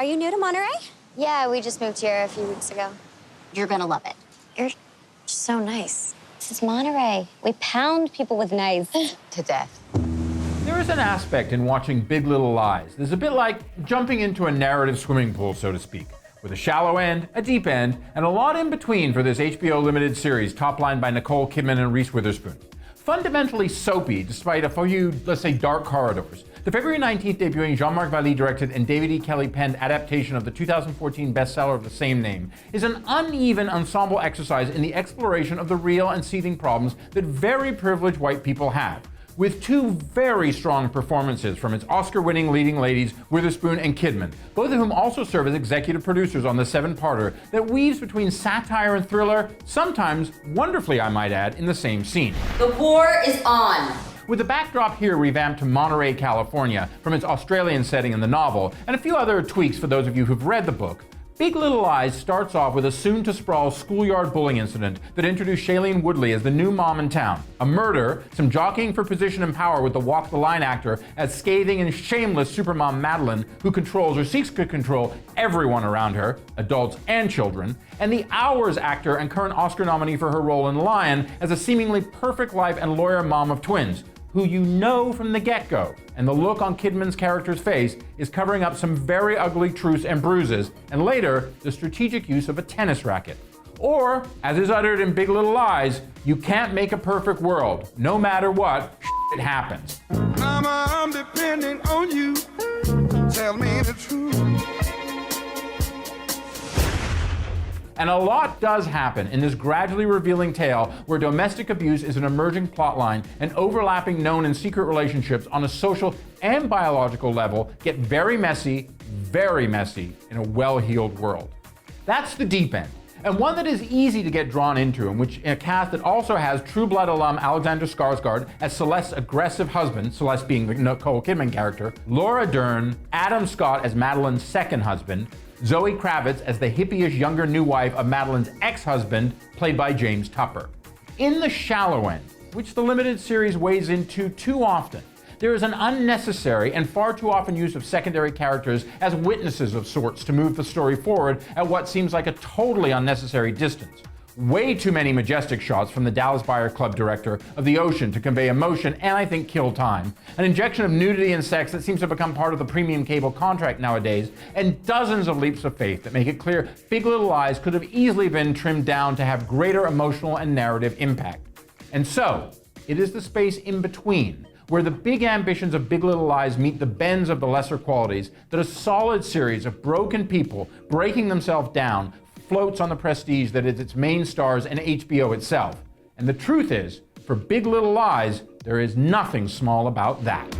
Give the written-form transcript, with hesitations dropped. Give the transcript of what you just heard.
Are you new to Monterey? Yeah, we just moved here a few weeks ago. You're gonna love it. You're so nice. This is Monterey. We pound people with knives. To death. There is an aspect in watching Big Little Lies that's a bit like jumping into a narrative swimming pool, so to speak, with a shallow end, a deep end, and a lot in between for this HBO limited series top-lined by Nicole Kidman and Reese Witherspoon. Fundamentally soapy, despite a few, let's say, dark corridors. The February 19th debuting Jean-Marc Vallée directed and David E. Kelley penned adaptation of the 2014 bestseller of the same name is an uneven ensemble exercise in the exploration of the real and seething problems that very privileged white people have, with two very strong performances from its Oscar-winning leading ladies, Witherspoon and Kidman, both of whom also serve as executive producers on the seven-parter that weaves between satire and thriller, sometimes wonderfully, I might add, in the same scene. The war is on. With the backdrop here revamped to Monterey, California, from its Australian setting in the novel, and a few other tweaks for those of you who've read the book, Big Little Lies starts off with a soon-to-sprawl schoolyard bullying incident that introduced Shailene Woodley as the new mom in town, a murder, some jockeying for position and power with the Walk the Line actor as scathing and shameless supermom Madeline, who controls or seeks to control everyone around her, adults and children, and the Hours actor and current Oscar nominee for her role in Lion as a seemingly perfect life and lawyer mom of twins, who you know from the get-go, and the look on Kidman's character's face is covering up some very ugly truths and bruises, and later, the strategic use of a tennis racket. Or, as is uttered in Big Little Lies, you can't make a perfect world. No matter what, it happens. Mama, I'm depending on you. Tell me the truth. And a lot does happen in this gradually revealing tale where domestic abuse is an emerging plotline and overlapping known and secret relationships on a social and biological level get very messy in a well-heeled world. That's the deep end, and one that is easy to get drawn into, in which a cast that also has True Blood alum Alexander Skarsgård as Celeste's aggressive husband, Celeste being the Nicole Kidman character, Laura Dern, Adam Scott as Madeline's second husband, Zoe Kravitz as the hippie-ish younger new wife of Madeline's ex-husband, played by James Tupper. In the shallow end, which the limited series weighs into too often, there is an unnecessary and far too often use of secondary characters as witnesses of sorts to move the story forward at what seems like a totally unnecessary distance. Way too many majestic shots from the Dallas Buyer Club director of the ocean to convey emotion and I think kill time. An injection of nudity and sex that seems to become part of the premium cable contract nowadays, and dozens of leaps of faith that make it clear Big Little Lies could have easily been trimmed down to have greater emotional and narrative impact. And so, it is the space in between, where the big ambitions of Big Little Lies meet the bends of the lesser qualities, that a solid series of broken people breaking themselves down floats on the prestige that is its main stars and HBO itself. And the truth is, for Big Little Lies, there is nothing small about that.